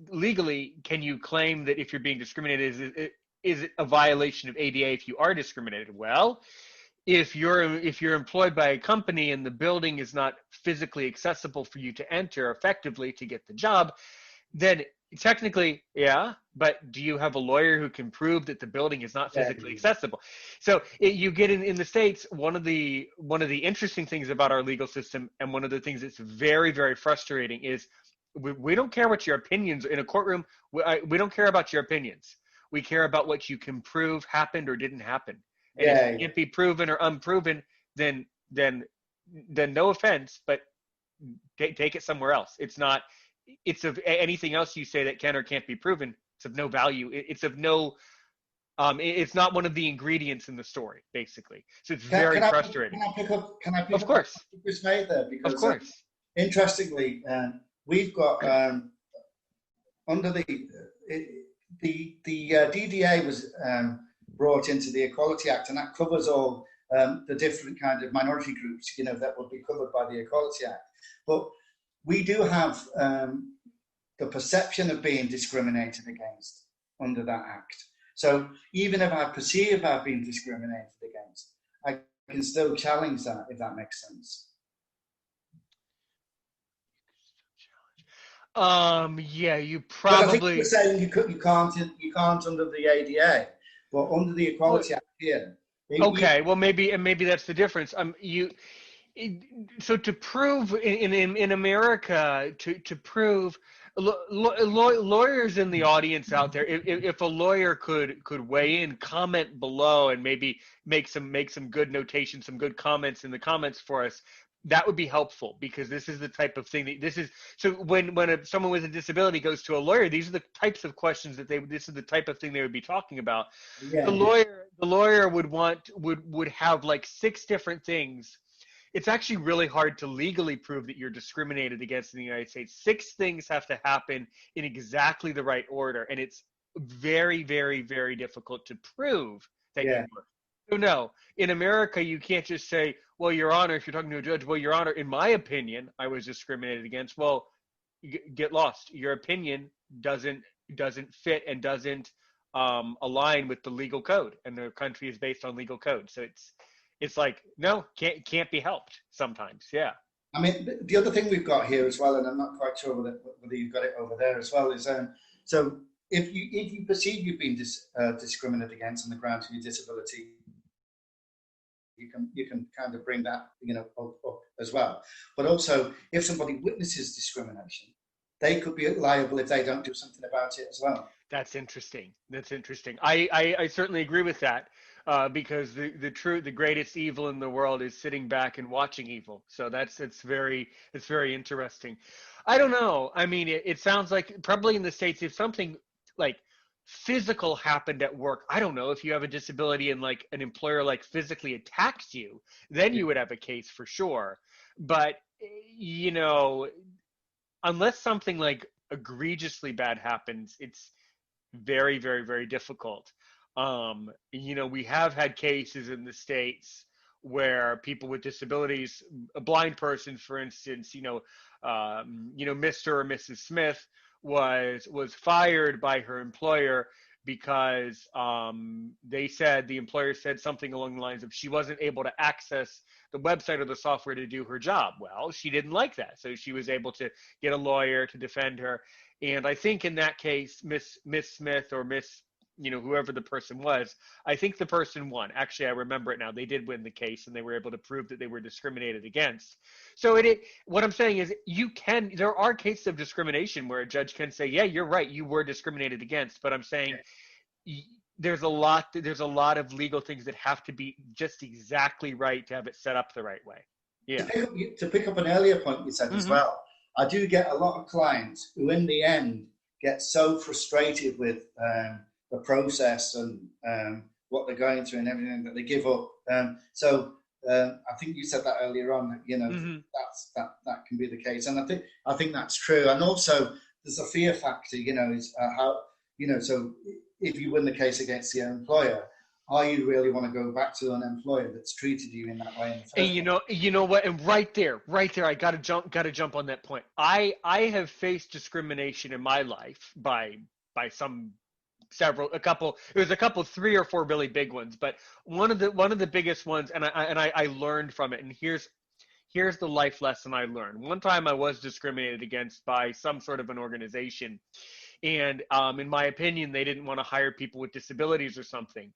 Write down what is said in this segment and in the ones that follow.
legally, can you claim that if you're being discriminated, is it a violation of ADA if you are discriminated? Well, if you're employed by a company and the building is not physically accessible for you to enter effectively to get the job, then technically, yeah, but do you have a lawyer who can prove that the building is not Yeah. physically accessible? So you get in the States, one of the interesting things about our legal system, and one of the things that's very, very frustrating is we don't care what your opinions in a courtroom. We don't care about your opinions. We care about what you can prove happened or didn't happen. And if Yeah, it can't be proven or unproven, then no offense, but take it somewhere else. It's not. It's of anything else you say that can or can't be proven. It's of no value. It's of no. It's not one of the ingredients in the story, basically. So it's very frustrating. Can I pick Of up on course, what you just made there? of Because course. interestingly, we've got under the DDA was brought into the Equality Act, and that covers all the different kind of minority groups, that would be covered by the Equality Act. But we do have the perception of being discriminated against under that act. So even if I perceive I've been discriminated against, I can still challenge that, if that makes sense. Yeah, you Because I think you're probably. saying you can't under the ADA, but under the Well, Equality Act here. okay, well maybe that's the difference. So to prove in America, to prove, lawyers in the audience out there, if a lawyer could weigh in, comment below, and maybe make some good notation, some good comments in the comments for us, that would be helpful, because this is the type of thing that this is. So when someone with a disability goes to a lawyer, these are the types of questions that this is the type of thing they would be talking about. Yeah, The lawyer would have like 6 different things. It's actually really hard to legally prove that you're discriminated against in the United States. 6 things have to happen in exactly the right order, and it's very, very, very difficult to prove that you yeah, were. So no, in America, you can't just say, well, Your Honor, if you're talking to a judge, well, Your Honor, in my opinion, I was discriminated against. Well, get lost. Your opinion doesn't fit and doesn't align with the legal code, and the country is based on legal code. So it's like, no, can't be helped sometimes. Yeah. I mean, the other thing we've got here as well, and I'm not quite sure whether you've got it over there as well, is so if you perceive you've been discriminated against on the grounds of your disability, you can kind of bring that up as well. But also, if somebody witnesses discrimination, they could be liable if they don't do something about it as well. That's interesting. I certainly agree with that, because the greatest evil in the world is sitting back and watching evil. So it's very interesting. I don't know. I mean, it sounds like probably in the States, if something like physical happened at work, I don't know, if you have a disability and like an employer like physically attacks you, then Yeah. you would have a case for sure. But you know, unless something like egregiously bad happens, it's very, very, very difficult. We have had cases in the States where people with disabilities, a blind person, for instance, Mr. or Mrs. Smith was fired by her employer because the employer said something along the lines of she wasn't able to access the website or the software to do her job. Well, she didn't like that, so she was able to get a lawyer to defend her. And I think in that case, Miss Smith or Miss, whoever the person was, I think the person won. Actually, I remember it now. They did win the case, and they were able to prove that they were discriminated against. So what I'm saying is, there are cases of discrimination where a judge can say, yeah, you're right, you were discriminated against. But I'm saying there's a lot of legal things that have to be just exactly right to have it set up the right way. Yeah. To pick up an earlier point you said as well, I do get a lot of clients who in the end get so frustrated with the process and what they're going through and everything that they give up. I think you said that earlier on, that that can be the case. And I think that's true. And also there's a fear factor, is how, so if you win the case against your employer, are you really want to go back to an employer that's treated you in that way in the And first you know what? And right there, I gotta jump on that point. I have faced discrimination in my life by some several, a couple. It was a couple, three or four really big ones, but one of the biggest ones, and I learned from it. And here's the life lesson I learned. One time I was discriminated against by some sort of an organization, and in my opinion, they didn't want to hire people with disabilities or something.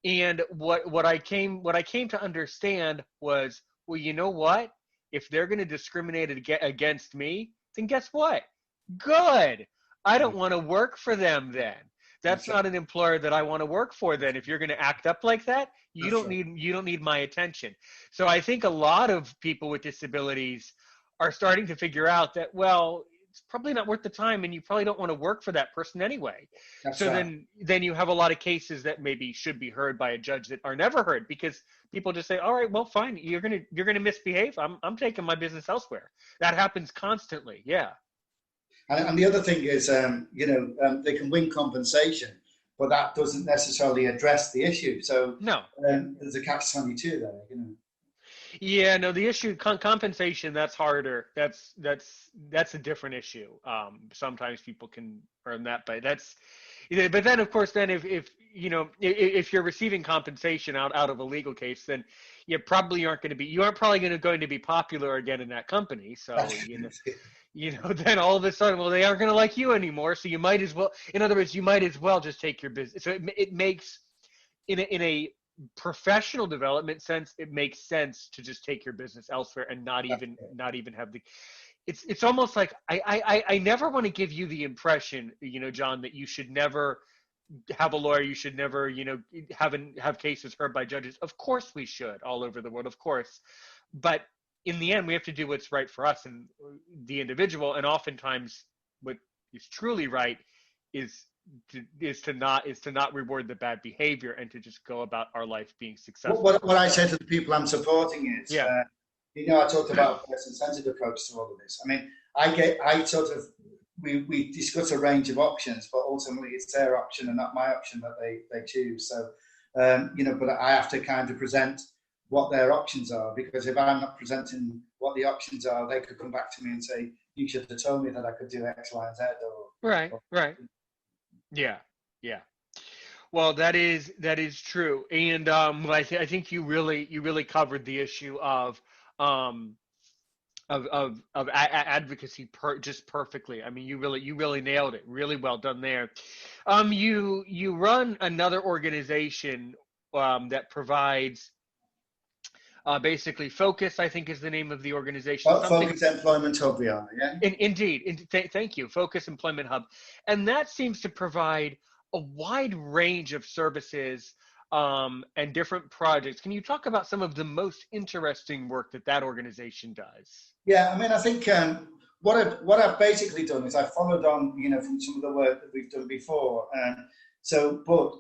And what I came to understand was, well, you know what? If they're going to discriminate against me, then guess what? Good. I don't want to work for them then. That's time. not an employer that I want to work for then. If you're going to act up like that, That's right. you don't need my attention. So I think a lot of people with disabilities are starting to figure out that, well, it's probably not worth the time and you probably don't want to work for that person anyway. That's So right. then you have a lot of cases that maybe should be heard by a judge that are never heard because people just say, all right, well, fine, you're gonna misbehave. I'm taking my business elsewhere. That happens constantly. Yeah. And the other thing is, they can win compensation, but that doesn't necessarily address the issue. So No. there's a catch-22 there. Yeah, no, the issue compensation, that's harder. That's a different issue. Sometimes people can earn that, but that's but then of course then if if you're receiving compensation out of a legal case, then you aren't probably going to be popular again in that company. So then all of a sudden, well, they aren't going to like you anymore. So you might as well, in other words, you might as well just take your business. So it makes in a professional development sense, it makes sense to just take your business elsewhere and not even have the. It's almost like I never want to give you the impression, John, that you should never have a lawyer. You should never, have cases heard by judges. Of course we should, all over the world, of course. But in the end, we have to do what's right for us and the individual. And oftentimes, what is truly right is to not reward the bad behavior and to just go about our life being successful. What I say to the people I'm supporting is, Yeah. I talked about a person-centered approach to all of this. I mean, we discuss a range of options, but ultimately it's their option and not my option that they choose. So, but I have to kind of present what their options are, because if I'm not presenting what the options are, they could come back to me and say, you should have told me that I could do X, Y, and Z. Right. Yeah. Well, that is true, and I think you really covered the issue of advocacy just perfectly. I mean, you really nailed it. Really well done there. You run another organization that provides basically Focus, I think, is the name of the organization. Focus Employment Hub, we are, yeah. Indeed. Thank you. Focus Employment Hub. And that seems to provide a wide range of services and different projects. Can you talk about some of the most interesting work that organization does? Yeah, I mean, I think what I've basically done is I followed on, from some of the work that we've done before. So for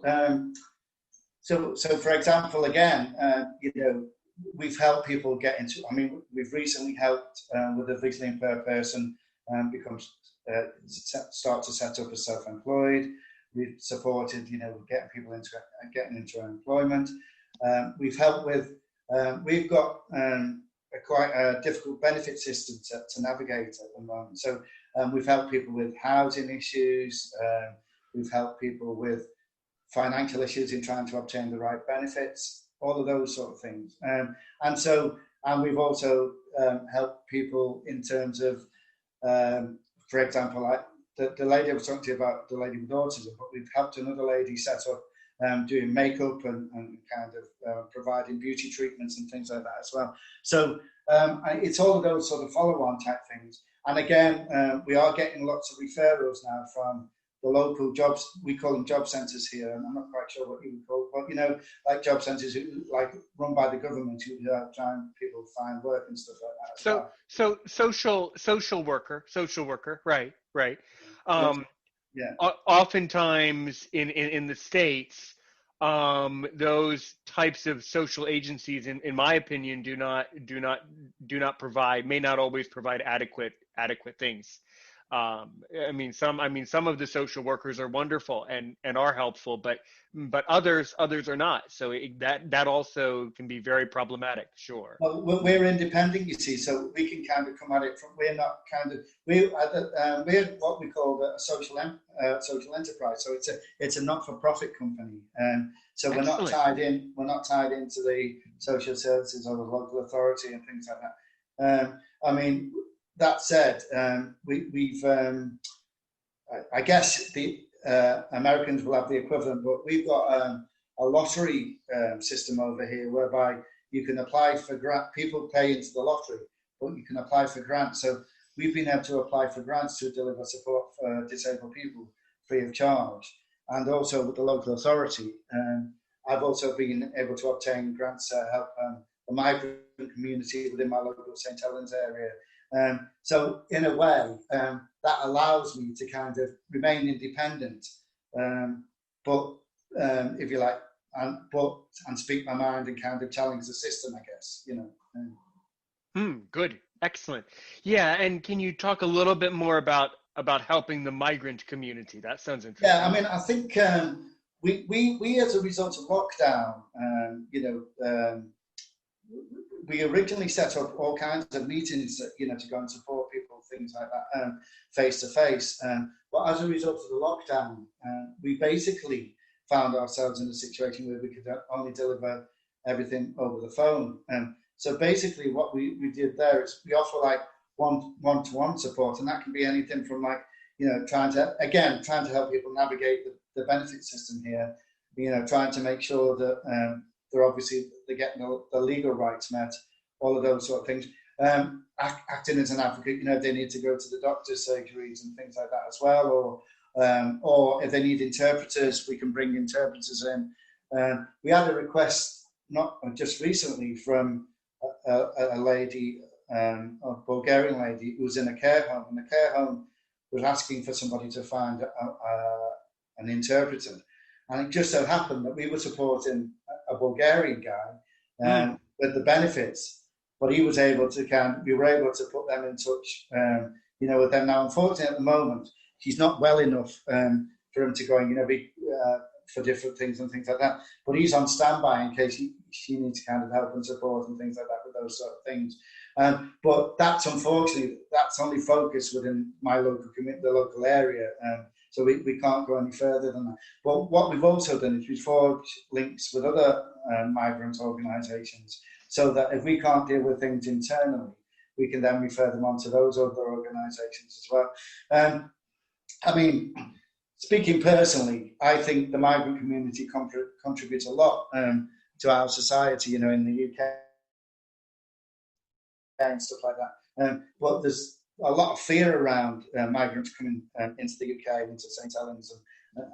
example, again, we've helped people get into. I mean, we've recently helped with a visually impaired person start to set up as self-employed. We've supported, getting people into employment. We've helped with. We've got quite a difficult benefit system to navigate at the moment. So we've helped people with housing issues. We've helped people with financial issues in trying to obtain the right benefits. All of those sort of things. And we've also helped people in terms of, for example, the lady I was talking to you about, the lady with autism, but we've helped another lady set up doing makeup and kind of providing beauty treatments and things like that as well. So it's all of those sort of follow-on type things. And again, we are getting lots of referrals now from the local jobs. We call them job centres here, and I'm not quite sure what you would call, but like job centres like run by the government who trying people find work and stuff like that. So social worker, right. Yeah. Oftentimes in the States, those types of social agencies, in my opinion, do not provide, may not always provide adequate things. Some of the social workers are wonderful and are helpful, but others are not. So that also can be very problematic. Sure. Well, we're independent, you see, so we can kind of come at it from. We're not kind of we're what we call a social enterprise. So it's a not-for-profit company, and so we're not Excellent. tied in. We're not tied into the social services or the local authority and things like that. That said, we've I guess the Americans will have the equivalent, but we've got a lottery system over here whereby you can apply for grant. People pay into the lottery, but you can apply for grants. So we've been able to apply for grants to deliver support for disabled people free of charge, and also with the local authority. I've also been able to obtain grants to help the migrant community within my local St. Helens area. So in a way, that allows me to kind of remain independent, but if you like, and speak my mind and kind of challenge the system, I guess, Good. Excellent. Yeah. And can you talk a little bit more about helping the migrant community? That sounds interesting. Yeah, I think we as a result of lockdown, we originally set up all kinds of meetings, to go and support people, things like that, face to face. But as a result of the lockdown, we basically found ourselves in a situation where we could only deliver everything over the phone. So basically what we did there is we offer like one-to-one support, and that can be anything from trying to help people navigate the benefit system here, trying to make sure that they're getting the legal rights met, all of those sort of things. Acting as an advocate, they need to go to the doctor's surgeries and things like that as well, or if they need interpreters, we can bring interpreters in. We had a request not just recently from a lady, a Bulgarian lady who was in a care home, and the care home was asking for somebody to find an interpreter. And it just so happened that we were supporting a Bulgarian guy with the benefits, but we were able to put them in touch, with them. Now, unfortunately, at the moment, she's not well enough for him to go and, for different things and things like that. But he's on standby in case she needs kind of help and support and things like that with those sort of things. But that's only focused within my local the local area. So we can't go any further than that. But what we've also done is we've forged links with other migrant organisations, so that if we can't deal with things internally, we can then refer them on to those other organisations as well. Speaking personally, I think the migrant community contributes a lot to our society, in the UK and stuff like that. But there's a lot of fear around migrants coming into the UK, into St. Helens,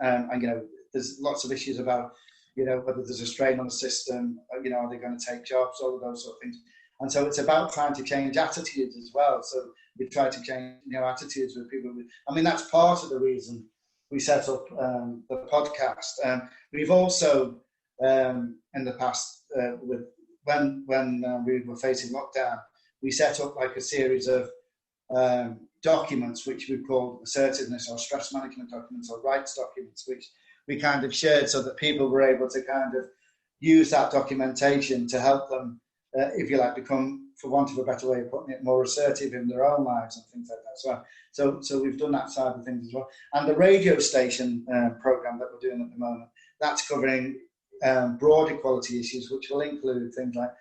and there's lots of issues about, whether there's a strain on the system, are they going to take jobs, all of those sort of things. And so it's about trying to change attitudes as well. So we try to change, attitudes with people. That's part of the reason we set up the podcast. We've also, in the past, when we were facing lockdown, we set up like a series of documents which we call assertiveness or stress management documents or rights documents, which we kind of shared so that people were able to kind of use that documentation to help them, if you like, become, for want of a better way of putting it, more assertive in their own lives and things like that. So we've done that side of things as well. And the radio station program that we're doing at the moment, that's covering broad equality issues, which will include things like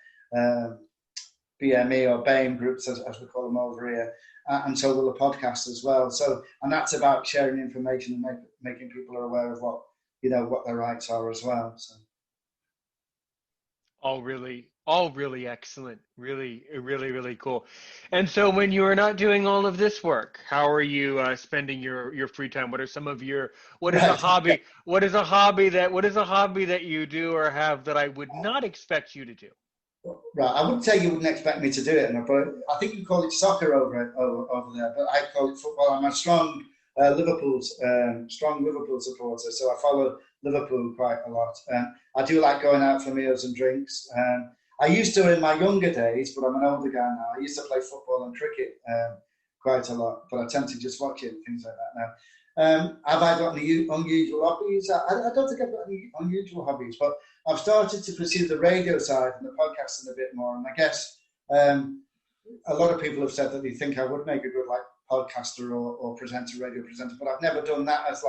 BME or BAME groups, as we call them over here, and so will the podcast as well. So, and that's about sharing information and making people aware of what their rights are as well. So, all really excellent, really cool. And so, when you are not doing all of this work, how are you spending your free time? What are some of your what is a hobby that you do or have that I would not expect you to do? Right, I wouldn't say you wouldn't expect me to do it, but I think you call it soccer over there, but I call it football. I'm a strong Liverpool supporter, so I follow Liverpool quite a lot. I do like going out for meals and drinks. I used to in my younger days, but I'm an older guy now. I used to play football and cricket quite a lot, but I tend to just watch it and things like that now. Have I got any unusual hobbies? I don't think I've got any unusual hobbies, but I've started to pursue the radio side and the podcasting a bit more. And I guess a lot of people have said that they think I would make a good podcaster or presenter, radio presenter, but I've never done that as